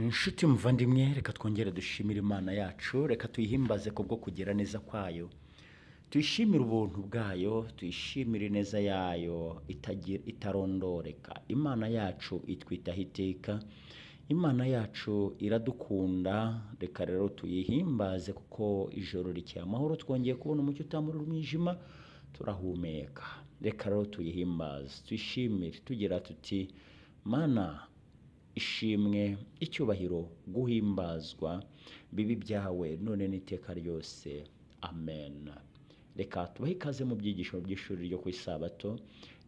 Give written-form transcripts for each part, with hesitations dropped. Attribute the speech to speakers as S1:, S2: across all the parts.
S1: Inshuti muvandimwe, reka twongere dushimire Imana yacu, reka tuyihimbaze kubwo kugira neza kwayo, tuyishimire ubuntu bwayo, tuyishimire ineza yayo itarondoreka. Imana yacu itwitaho iteka, Imana yacu iradukunda, reka rero tuyihimbaze kuko ijoro rikeye amahoro, twongeye kubona umucyo utamurira umwijima, turahumeka. Reka rero tuyihimbaze, tuyishimire tugira tuti: Mana ishimwe, icyubahiro, guhimbazwa bibi byawe none n'iteka ryose, amen. Reka tubahe ikaze mu byigisho by'ishuri ryo ku isabato.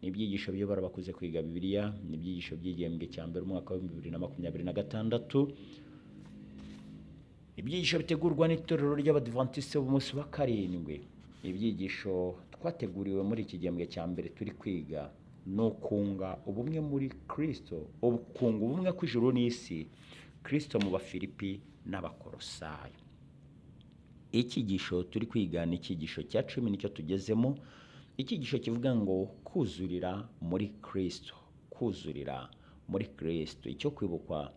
S1: Ni ibyigisho biyobora abakuze kwiga Bibiliya, ni ibyigisho by'igihembwe cya mbere umwaka wa 2026, ibyigisho bitegurwa n'itorero ry'Abadiventiste b'umunsi wa karindwi. Ibyigisho twateguriwe muri iki gihembwe cya mbere turi kwiga no kunga ubumwe muri Kristo, ubukunga ubumwe kw'ijuru n'isi, Kristo mu Bafilipi n'Abakolosayi. Icyigisho turi kwiga ni icyigisho cya 10 nicyo tugezemo, icyigisho kivuga ngo kuzurira muri Kristo, kuzurira muri Kristo. Icyo kwibukwa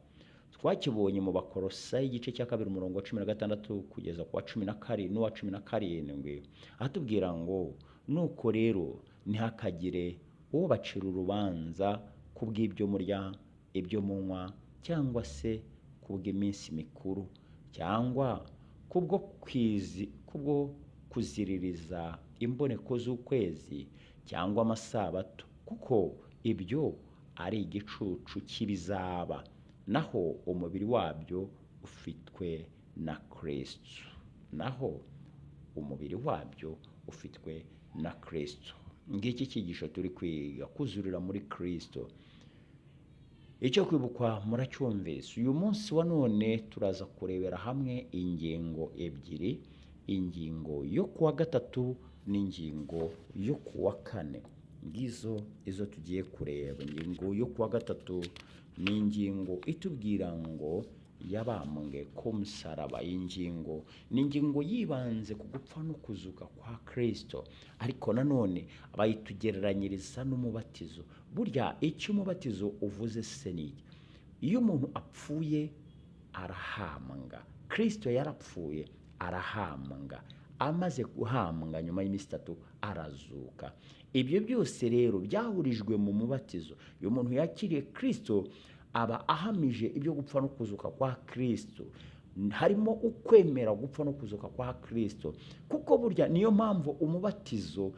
S1: twakibonye mu Bakolosayi igice cya 2 umurongo wa 16 kugeza ku wa 12 n'uwa 17, ahatubwira ngo nuko rero ntihakagire uwo bacira urubanza kubw'ibyo murya, ibyo munywa, cyangwa se kubw'iminsi mikuru, cyangwa kubwo kuziririza imboneko z'ukwezi, cyangwa amasabato, kuko ibyo ari igicucu cy'ibizaba, naho umubiri wabyo ufitwe na Kristo. Naho umubiri wabyo ufitwe na Kristo. Ngiki cyigisho turi kwiga, kuzurira muri Kristo. Icyo kwibukwa muracyumvise. Uyu munsi wa none turaza kurebera hamwe ingingo ebyiri, ingingo yo kuwa gatatu n'ingingo yo kuwa kane. Ngizo izo tugiye kureba. Ingingo yo kuwa gatatu ni ingingo itubwira ngo yabambwe ku musaraba. Ingingo ni ingingo yibanze ku gupfa no kuzuka kwa Kristo, ariko nanone bayitugereranyiriza n'umubatizo. Burya icyo umubatizo uvuze se ni iki? Iyo umuntu apfuye arahambwa. Kristo yarapfuye arahambwa, amaze guhambwa nyuma y'iminsi 3 arazuka. Ibyo byose rero byahurijwe mu mubatizo. Iyo umuntu yakiriye Kristo aba ahamije ibyo gupfa no kuzuka kwa Kristo. Harimo ukwemera gupfa no kuzuka kwa Kristo, kuko burya niyo mpamvu umubatizo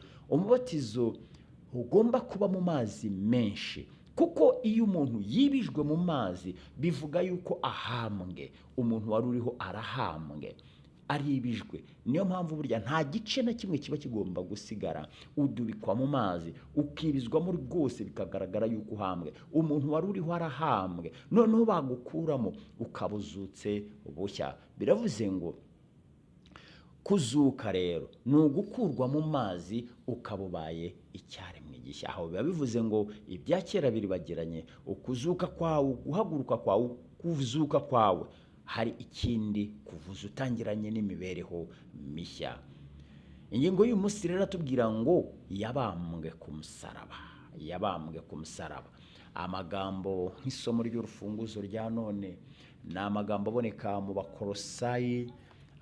S1: ugomba kuba mu mazi menshi, kuko iyo umuntu yibijwe mu mazi bivuga yuko ahambwe. Umuntu wari uriho arahambwe, aribijwe. Niyo mpamvu burya nta gice na kimwe kiba kigomba gusigara. Udubikwa mu mazi ukibizwamo rwose, bikagaragara yuko uhambwe. Umuntu wari uriho arahambwe, noneho bagukuramo ukabuzutse bushya. Biravuze ngo kuzuka rero ni ugukurwa mu mazi ukabubaye icyaremwe gishya. Aho biba bivuze ngo ibya kera biribagiranye, ukuzuka kwawe, guhaguruka kwawe, kuzuka kwawe hari ikindi kuvuza, utangiranye n'imibereho mishya. Ingingo y'uyu munsi rero atubwira ngo yabambwe ku musaraba, yabambwe ku musaraba. Amagambo nk'isomo ry'urufunguzo rya none ni amagambo aboneka mu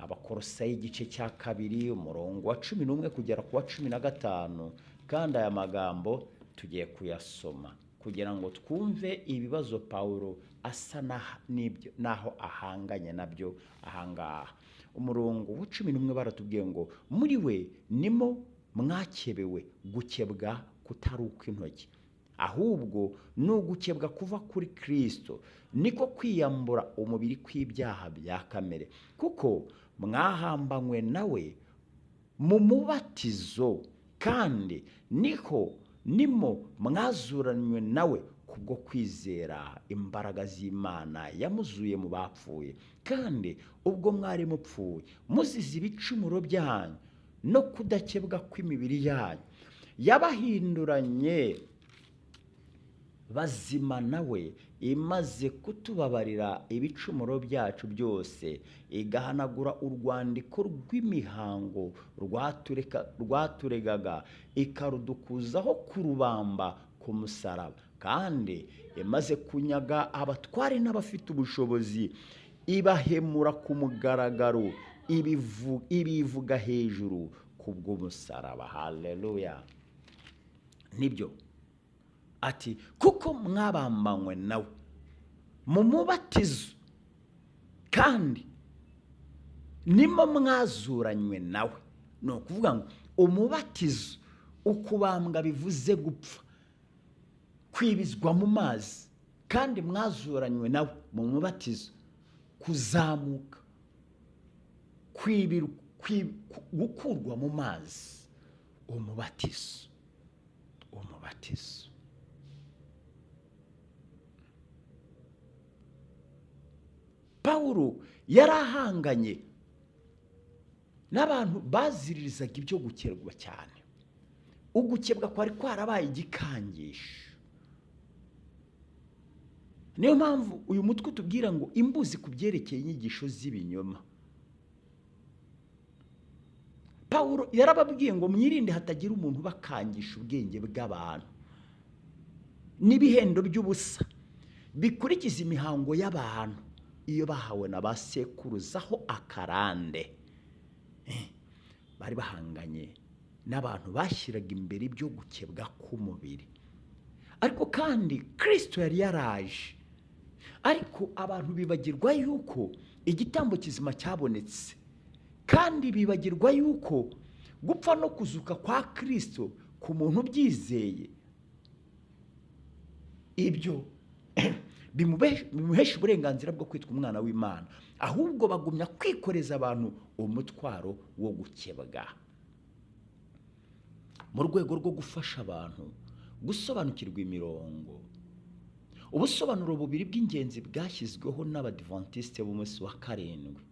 S1: Abakolosayi igice cya 2 umurongo wa 11 kugera ku wa 15, kandi aya magambo tugiye kuyasoma kugira ngo twumve ibibazo Pawulo asa naho ahanganye nabyo ahangaha. Umurongo wa 11 baratubwiye ngo muri we nimo mwakebewe, gukebwa kutari ukw'intoki, ahubwo ni ugukebwa kuva kuri Kristo, niko kwiyambura umubiri kw'ibyaha bya kamere, kuko mwahambanywe nawe mu mubatizo, kandi nimo mwazuranywe nawe kubwo kwizera imbaraga z'Imana yamuzuye mu bapfuye. Kandi ubwo mwari mupfuye muzize ibicumuro byanyu no kudakebwa kw'imibiri yanyu, yabahinduranye bazima nawe, imaze kutubabarira ibicumuro byacu byose, igahanagura urwandiko rw'imihango rwaturegaga, ikarudukuzaho ku rubamba ku musaraba, kandi imaze kunyaga abatware n'abafite ubushobozi, ibahemura ku mugaragaro, ibivuga hejuru kubw'umusaraba. Haleluya! Nibyo ati, kuko mwabambanywe nawe mu mubatizo, kandi nimo mwazuranywe nawe. Ni ukuvuga ngo umubatizo, ukubambwa bivuze gupfa, kwibizwa mu mazi, kandi mwazuranywe nawe mu mubatizo, kuzamuka, gukurwa mu mazi. Umubatizo Pawulo yari ahanganye n'abantu baziririzaga ibyo gukebwa cyane. Ugukebwa kwari kwarabaye igikangisho. Niyo mpamvu uyu mutwe utubwira ngo imbuzi ku byerekeye inyigisho z'ibinyoma. Pawulo yarababwiye ngo mwirinde hatagira umuntu bakangisha ubwenge bw'abantu n'ibihendo by'ubusa bikurikiza imihango y'abantu iyo bahawe na ba sekuruzaho akarande. Bari bahanganye n'abantu bashyiraga imbere ibyo gukebwa k'umubiri. Ariko kandi Kristo yari yaraje, ariko abantu bibagirwa yuko igitambo kizima cyabonetse, kandi bibagirwa yuko gupfa no kuzuka kwa Kristo ku muntu ubyizeye, ibyo bimuhesha uburenganzira bwo kwitwa umwana w'Imana, ahubwo bagumya kwikoreza abantu umutwaro wo gukebwa. Mu rwego rwo gufasha abantu gusobanukirwa imirongo, ubusobanuro bubiri bw'ingenzi bwashyizweho n'Abadiventiste b'umunsi wa karindwi.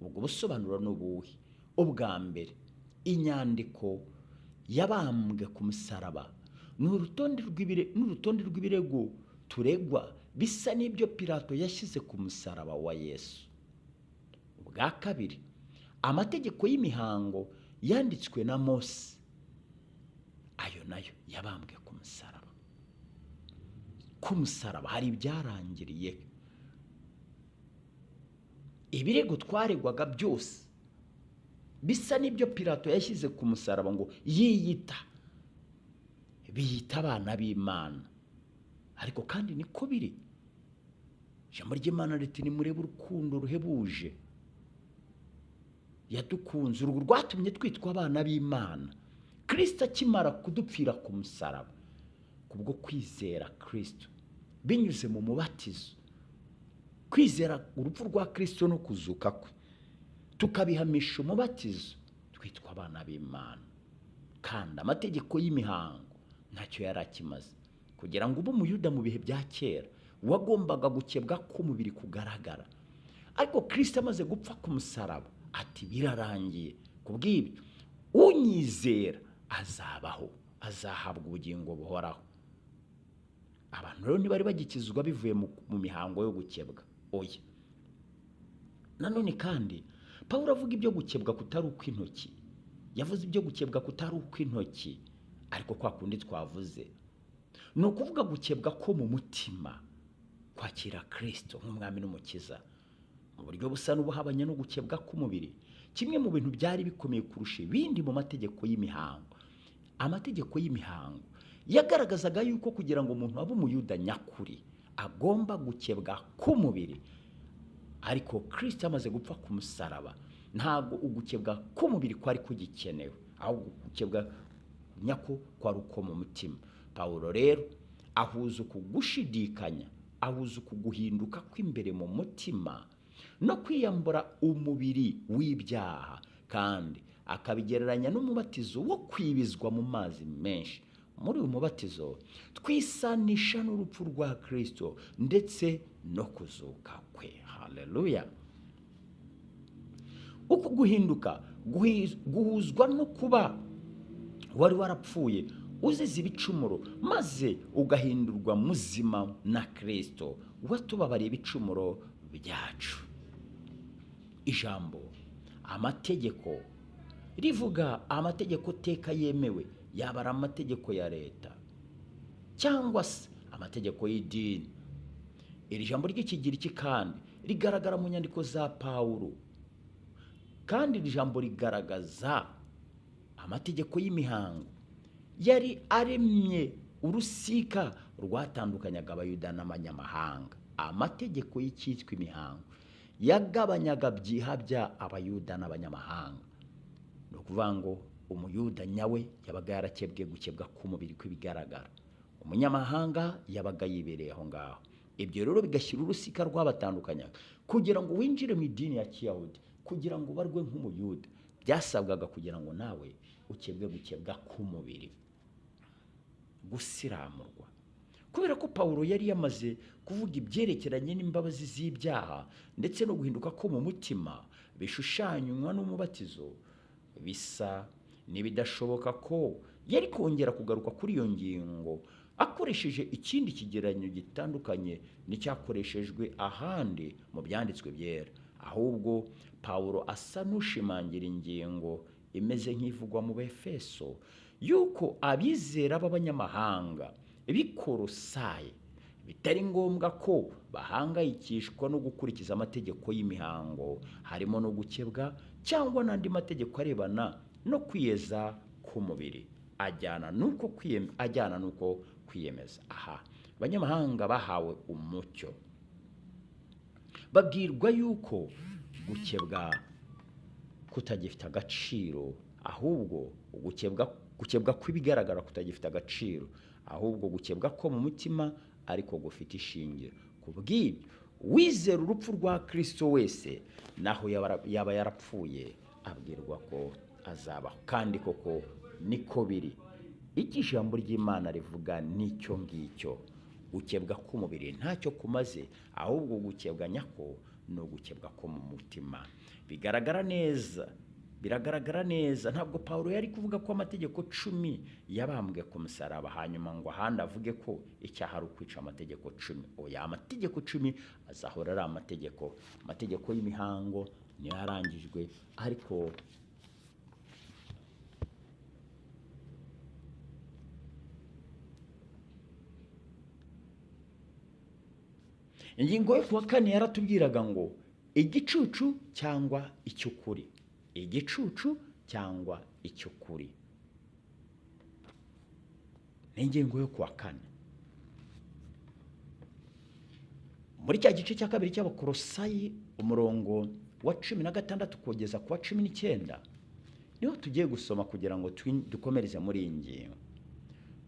S1: Ubwo busobanuro n'ubuhe? Ubwa mbere, inyandiko yabambwe ku musaraba n'urutonde rw'ibirego turegwa bisa n'ibyo Pilato yashyize ku musaraba wa Yesu. Ubwa kabiri, amategeko y'imihango yanditswe na Mose, ayo nayo yabambwe ku musaraba. Ku musaraba hari ibyarangiriye. Ibirego twaregwaga byose bisa n'ibyo Pilato yashyize ku musaraba ngo biyita abana b'Imana. Ariko kandi niko biri. Ijambo ry'Imana riti, nimurebe urukundo ruhebuje yadukunze, urwo rwatumye twitwa abana b'Imana. Kristo akimara kudupfira ku musaraba, kubwo kwizera Kristo binyuze mu mubatizo, kwizera urupfu rwa Kristo no kuzuka kwe, tukabihamisha umubatizo, twitwa abana b'Imana. Kandi amategeko y'imihango ntacyo yari akimaze. Kugira ngo ube umuyuda mu bihe bya kera, wagombaga gukebwa k'umubiri kugaragara. Ariko Kristo amaze gupfa ku musaraba, ati birarangiye. Kubw'ibyo unyizera azabaho, azahabwa ubugingo buhoraho. Abantu rero ntibari bagikizwa bivuye mu mihango yo gukebwa. Oya. Nanone kandi Pawulo avuga ibyo gukebwa kutari ukw'intoki. Yavuze ibyo gukebwa kutari ukw'intoki, ariko kwa kundi twavuze, ni ukuvuga gukebwa ko mu mutima, kwakira Kristo nk'umwami n'umukiza mu buryo busa n'ubuhabanye no gukebwa k'umubiri. Kimwe mu bintu byari bikomeye kurusha ibindi mu mategeko y'imihango. Amategeko y'imihango yagaragazaga yuko kugira ngo umuntu abe umuyuda nyakuri agomba gukebwa k'umubiri. Ariko Kristo amaze gupfa ku musaraba, ntabwo ugukebwa k'umubiri kwari kugikenewe, ahubwo gukebwa nyako kwari uko mu mutima. Pawulo rero ahuza ukugushidikanya, ahuza ukuguhinduka kw'imbere mu mutima no kwiyambura umubiri w'ibyaha, kandi akabigereranya n'umubatizo wo kwibizwa mu mazi menshi. Muri uyu mubatizo twisanisha n'urupfu rwa Kristo ndetse no kuzuka kwe. Haleluya! Uku guhinduka guhuzwa no kuba wari warapfuye uzize ibicumuro, maze ugahindurwa muzima na Kristo watubabariye ibicumuro byacu. Ijambo amategeko rivuga amategeko teka yemewe, yaba ari amategeko ya leta cyangwa se amategeko y'idini. Iri jambo ry'ikigiriki kandi rigaragara mu nyandiko za Pawulo, kandi iri jambo rigaragaza amategeko y'imihango yari aremye urusika rwatandukanyaga abayuda n'abanyamahanga. Amategeko y'icyitwa imihango yagabanyaga byihabya abayuda n'abanyamahanga. Ni ukuvuga ngo umuyuda nyawe yabaga yarakebwe gukebwa k'umubiri kw'ibigaragara, umunyamahanga yabaga yibereye aho ngaho. Ibyo rero bigashyira urusika rwabatandukanyaga. Kugira ngo winjire mu idini ya Kiyahudi, kugira ngo ubarwe nk'umuyuda, byasabwaga kugira ngo nawe ukebwe gukebwa k'umubiri, gusiramurwa. Kubera ko Pawulo yari yamaze kuvuga ibyerekeranye n'imbabazi z'ibyaha ndetse no guhinduka ko mu mutima bishushanywa n'umubatizo, bisa n'ibidashoboka ko yari kongera kugaruka kuri iyo ngingo akoresheje ikindi kigereranyo gitandukanye n'icyakoreshejwe ahandi mu byanditswe byera. Ahubwo Pawulo asa n'ushimangira ingingo imeze nk'ivugwa mu Befeso yuko abizera b'abanyamahanga b'i Kolosayi bitari ngombwa ko bahangayikishwa no gukurikiza amategeko y'imihango, harimo no gukebwa cyangwa n'andi mategeko arebana no kwiyeza k'umubiri ajyana n'uko kwiyemeza. Aha abanyamahanga bahawe umucyo, babwirwa yuko gukebwa kutagifite agaciro, ahubwo gukebwa kw'ibigaragara kutagifite agaciro, ahubwo gukebwa ko mu mutima ariko gufite ishingiro. Kubw'ibyo wizera urupfu rwa Kristo wese naho yaba yarapfuye abwirwa ko azabaho, kandi koko niko biri. Iki ijambo ry'Imana rivuga nicyo ngicyo. Gukebwa k'umubiri ntacyo kumaze, ahubwo gukebwa nyako no gukebwa ko mu mutima. Biragaragara neza. Ntabwo Pawulo yari kuvuga ko amategeko 10 yabambwe ku musaraba hanyuma ngo ahandi avuge ko icyaha ari ukwica amategeko 10. Oya, amategeko 10 azahora ari amategeko y'imihango niyo yarangijwe, ariko ingingo yo kuwa 4 yaratubwiraga ngo igicucu cyangwa icy'ukuri. Igicucu cyangwa icy'ukuri ni ingingo yo kuwa 4 muri cya gice cya 2 cy'Abakolosayi umurongo wa 16 kugeza ku wa 19 niho tugiye gusoma kugira ngo dukomereze muri iyi ngingo.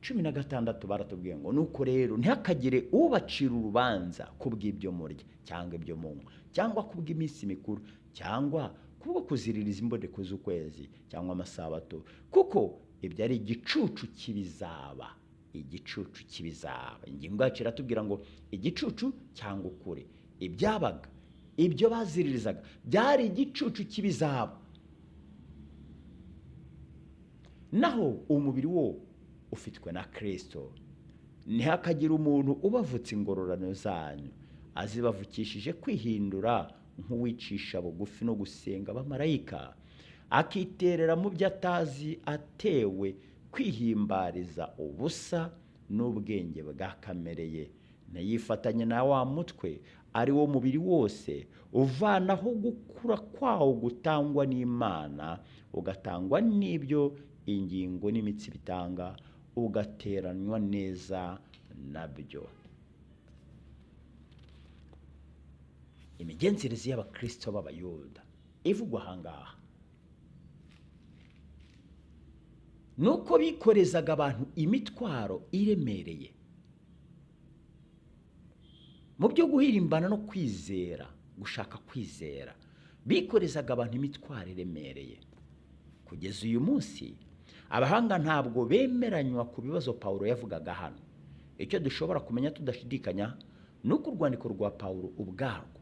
S1: 16 baratubwiye ngo nuko rero ntihakagire ubacira urubanza kubw'ibyo murya cyangwa ibyo munywa cyangwa kubw'iminsi mikuru cyangwa kubwo kuziririza imboneko z'ukwezi cyangwa amasabato, kuko ibyo ari igicucu kibizaba. Igicucu kibizaba. Ingingo yacu iratubwira ngo igicucu cyangwa ukuri. Ibyabaga, ibyo baziririzaga byari igicucu kibizaba, naho umubiri wo ufitwe na Kristo. Ntihakagira umuntu ubavutse ingororano zanyu azibavukishije kwihindura nk'uwicisha bugufi no gusenga abamarayika, akiterera mu byo atazi, atewe kwihimbariza ubusa n'ubwenge bwa kamere ye, ntiyifatanye na wa mutwe ari wo mubiri wose, uvanaho gukura kwawo gutangwa n'Imana, ugatangwa n'ibyo ingingo n'imitsi bitanga, ugateranywa neza nabyo. Imigenzereze y'Abakristo b'Abayuda ivugwa ahangaha nuko bikorezaga abantu imitwaro iremereye mu byo guhirimbana no kwizera, gushaka kwizera. Bikorezaga abantu imitwaro iremereye. Kugeza uyu munsi abahanga ntabwo bemeranywa ku bibazo Pawulo yavugaga hano. Icyo dushobora kumenya tudashidikanya nuko urwandiko rwa Pawulo ubwarwo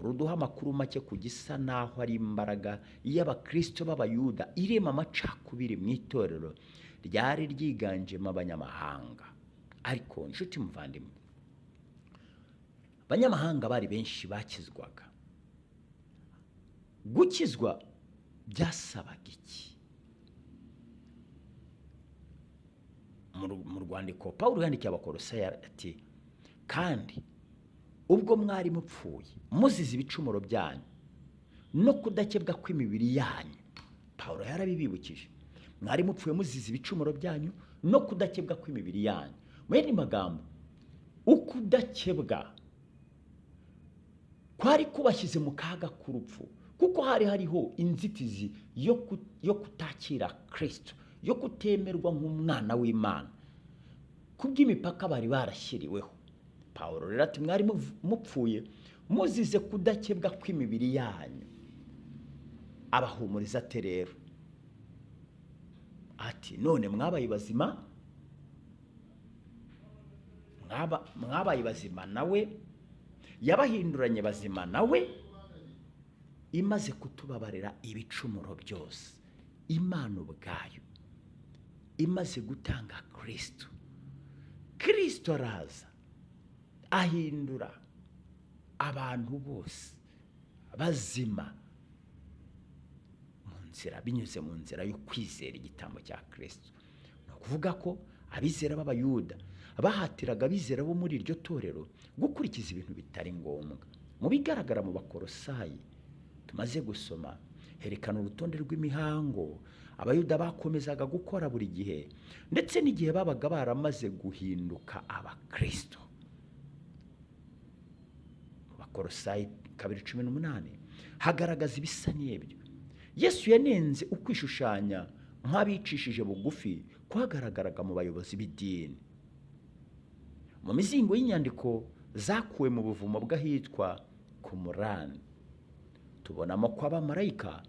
S1: ruduha amakuru make ku gisa naho ari imbaraga y'Abakristo b'Abayuda irema amacakubiri mu itorero ryari ryiganjemo abanyamahanga. Ariko inshuti muvandimwe, abanyamahanga bari benshi bakizwaga. Gukizwa byasabaga iki? mu rwandiko Pawulo yandikiye Abakolosayi ati kandi ubwo mwari mupfuye muzize ibicumuro byanyu no kudakebwa kw'imibiri yanyu. Pawulo yarabibibukije, mwari mupfuye muzize ibicumuro byanyu no kudakebwa kw'imibiri yanyu. Mu yandi magambo, ukudakebwa kwari kubashyize mu kaga k'urupfu, kuko hari hariho inzitizi yo kutakira Kristo, yo kutemerwa nk'umwana w'Imana kubw'imipaka bari barashyiriweho. Pawulo rero ati mwari mupfuye muzize kudakebwa kw'imibiri yanyu. Abahumuriza ate rero? Ati none mwabaye bazima, mwabaye bazima nawe, yabahinduranye bazima nawe, imaze kutubabarira ibicumuro byose. Imana ubwayo imaze gutanga Kristo. Kristo araza ahindura abantu bose bazima mu nzira, binyuze mu nzira yo kwizera igitambo cya Kristo. Ni ukuvuga ko abizera b'Abayuda bahatiraga abizera bo muri iryo torero gukurikiza ibintu bitari ngombwa. Mu bigaragara mu Bakolosayi tumaze gusoma, herekana urutonde rw'imihango Abayuda bakomezaga gukora buri gihe, ndetse n'igihe babaga baramaze guhinduka Abakristo. Mu Bakolosayi 2:18 hagaragaza ibisa n'ibyo. Yesu yanenze ukwishushanya nk'abicishije bugufi kwagaragaraga mu bayobozi b'idini. Mu mizingo y'inyandiko zakuwe mu buvumo bw'ahitwa Qumran, tubonamo ko abamarayika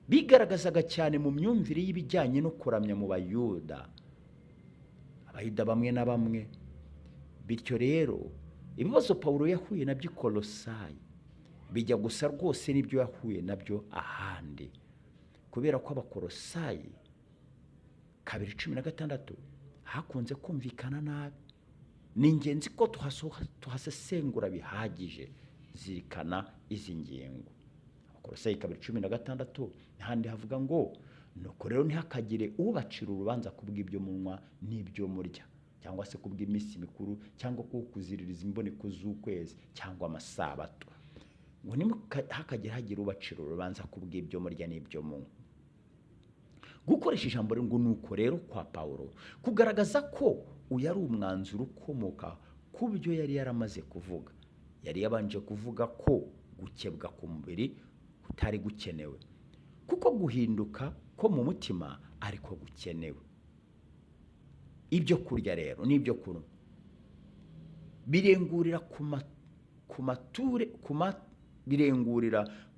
S1: bigaragazaga cyane mu myumvire y'ibijyanye no kuramya mu Bayuda, Abayuda bamwe na bamwe. Bityo rero ibibazo Pawulo yahuye nabyo i Kolosayi bijya gusa rwose n'ibyo yahuye nabyo ahandi, kubera ko Abakolosayi 2:16 hakunze kumvikana nabi. Ni ingenzi ko tuhasesengura bihagije, zirikana izi ngingo. Abakolosayi 2:16 n'ahandi havuga ngo nuko rero ntihakagire ubacira urubanza kubw'ibyo munywa n'ibyo murya, cyangwa se kubw'iminsi mikuru, cyangwa kuziririza imboneko z'ukwezi cyangwa amasabato. Ngo ntihakagire ubacira urubanza kubw'ibyo murya n'ibyo munywa. Gukoresha ijambo ngo nuko rero kwa Pawulo kugaragaza ko uyu ari umwanzuro ukomoka ku byo yari yaramaze kuvuga. Yari yabanje kuvuga ko gukebwa ku mubiri kutari gukenewe, kuko guhinduka ko mu mutima ariko gukenewe. Ibyo kurya rero n'ibyo kunywa birengurira ku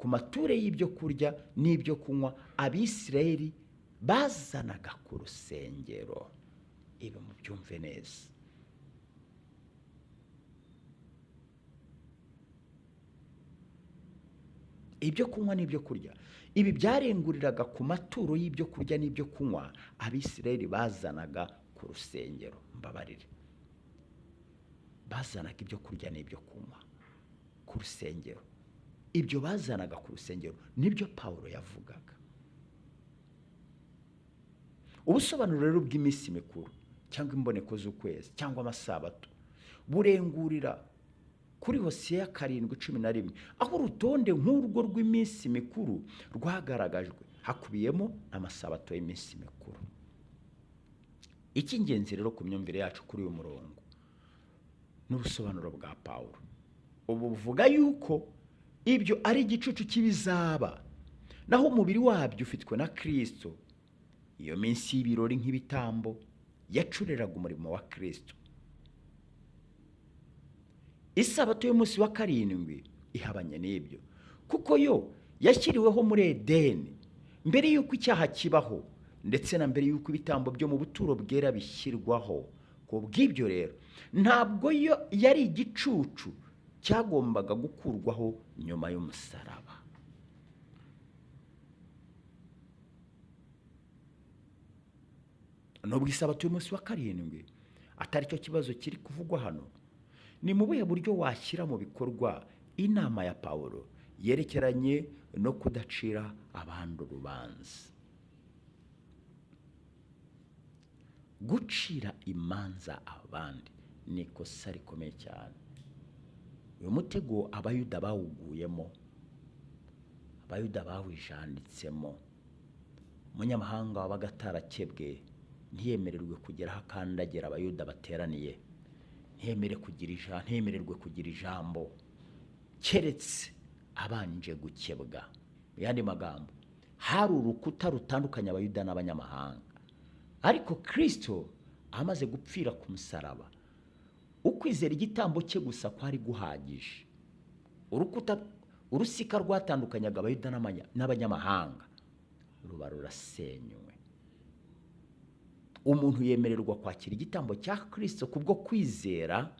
S1: mature y'ibyo kurya n'ibyo kunywa Abisirayeli bazanaga ku rusengero. Ibi mubyumve neza. Ibyo kunywa n'ibyo kurya, ibi byarenguriraga ku maturo y'ibyo kurya n'ibyo kunywa Abisirayeli bazanaga ku rusengero. Mbabarire, bazanaga ibyo kurya n'ibyo kunywa ku rusengero. Ibyo bazanaga ku rusengero nibyo Pawulo yavugaga. Ubusobanuro rero bw'iminsi mikuru cyangwa imboneko z'ukwezi cyangwa amasabato burengurira kuri Hosiya 7:11, aho urutonde nk'urwo rw'iminsi mikuru rwagaragajwe, hakubiyemo amasabato y'iminsi mikuru. Icy'ingenzi rero ku myumvire yacu kuri uyu murongo n'ubusobanuro bwa Pawulo, ubu buvuga yuko ibyo ari igicucu cy'ibizaba, naho umubiri wabyo ufitwe na Kristo. Iyo minsi y'ibirori nk'ibitambo yacureraga umurimo wa Kristo. Isabato y'umunsi wa 7 ihabanye n'ibyo, kuko yo yashyiriweho muri Edeni mbere y'uko icyaha kibaho, ndetse na mbere y'uko ibitambo byo mu buturo bwera bishyirwaho. Ku bw'ibyo rero ntabwo yo yari igicucu cyagombaga gukurwaho nyuma y'umusaraba. Nubwo isabato y'umunsi wa 7 atari cyo kibazo kiri kuvugwa hano, ni mu buhe buryo washyira mu bikorwa inama ya Pawulo yerekeranye no kudacira abandi urubanza? gucira imanza abandi ni ikosa rikomeye cyane. Uyu mutego abayuda bawuguyemo, abayuda bawijanditsemo. Umunyamahanga wabaga atarakebwe ntiyemererwe kugera aho akandagira abayuda bateraniye, ntiyemererwe kugira ijambo keretse abanje gukebwa. Mu yandi magambo, hari urukuta rutandukanya abayuda n'abanyamahanga, ariko Kristo amaze gupfira ku musaraba, ukwizera igitambo cye gusa kwari guhagije. Urusika rwatandukanyaga abayuda n'abanyamahanga ruba rurasenywe. Umuntu yemererwa kwakira igitambo cya Kristo kubwo kwizera,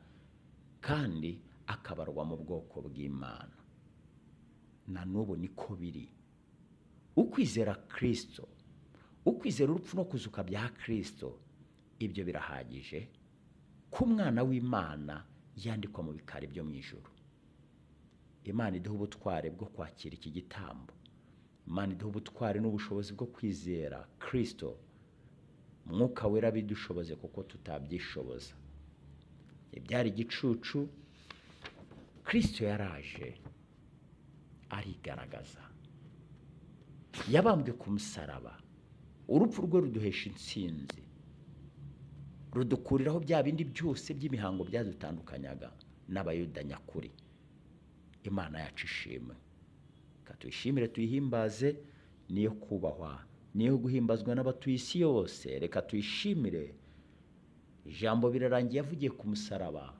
S1: kandi akabarwa mu bwoko bw'Imana. Na n'ubu niko biri. Ukwizera Kristo, ukwizera urupfu no kuzuka bya Kristo, ibyo birahagije ko umwana w'Imana yandikwa mu bikari byo mu ijuru. Imana iduha ubutware bwo kwakira iki gitambo. Imana iduha ubutware n'ubushobozi bwo kwizera Kristo. Mwuka Wera bidushoboze kuko tutabyishoboza. Ibyari igicucu, Kristo yaraje arigaragaza. Yabambwe ku musaraba. Urupfu rwe ruduhesha intsinzi, rudukuriraho bya bindi byose by'imihango byadutandukanyaga n'abayuda nyakuri. Imana yacu ishimwe. Tuyishimire, tuyihimbaze, niyo kubahwa, niyo guhimbazwa n'abatuye isi yose. Reka tuyishimire. Ijambo birarangiye yavugiye ku musaraba,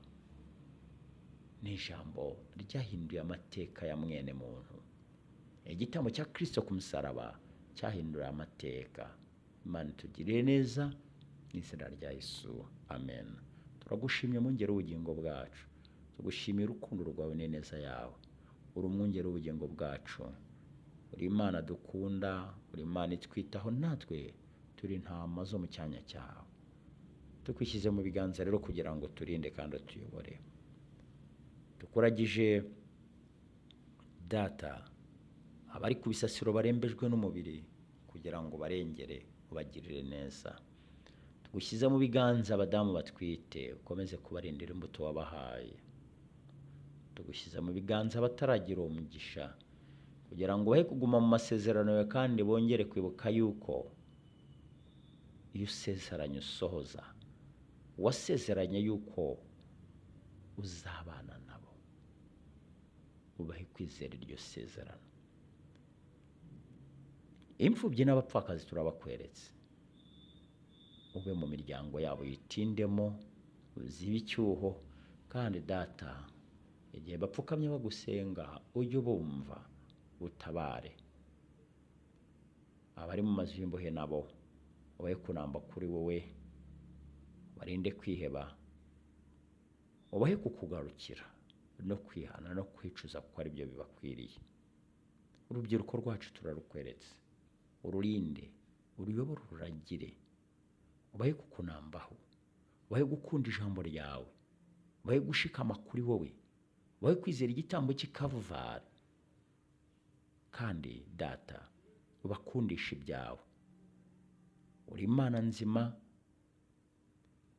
S1: ni ijambo ryahinduye amateka ya mwene muntu. Igitambo cya Kristo ku musaraba cyahindura amateka. Imana itugirire neza, mu izina rya Yesu, amen. Turagushimye mwungeri w'ubugingo bwacu, tugushimiye urukundo rwawe n'ineza yawe. Uri umwungeri w'ubugingo bwacu, uri Imana dukunda, uri Imana itwitaho, natwe turi intama zo mu cyanya cyawe. Tukwishyize mu biganza rero kugira ngo turinde kandi utuyobore. Tukuragije Data abari ku bisasiro barembejwe n'umubiri, kugira ngo barengere ubagirire neza. Tugushyize mu biganza abadamu batwite, ukomeze kubarindira imbuto wabahaye. Tugushyize mu biganza abataragira umugisha, kugira ngo bahe kuguma mu masezerano yawe, kandi bongere kwibuka yuko iyo usezeranye usohoza. Wasezeranye yuko uzabana nabo. Ubahe kwizera iryo sezerano. Imfubyi n'abapfakazi turabakweretse, ube mu miryango yabo, yitindemo, uzibe icyuho. Kandi Data, igihe bapfukamye bagusenga, ujye ubumva, utabare. Abari mu mazu y'imbohe nabo ubahe kunamba kuri wowe, barinde kwiheba, ubahe kukugarukira no kwihana no kwicuza, kuko ari byo bibakwiriye. Urubyiruko rwacu turarukweretse, ururinde, uruyobore, ururagire, ubahe kukunambaho, ubahe gukunda ijambo ryawe, ubahe gushikama kuri wowe, ubahe kwizera igitambo cy'ikavuvari. Kandi Data, ubakundisha ibyawe. Uri Imana nzima.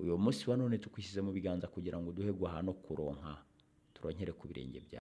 S1: Uyu munsi wa none tukwishyize mu biganza kugira ngo uduhe guhaha no kuronka, turonkere ku birenge byawe.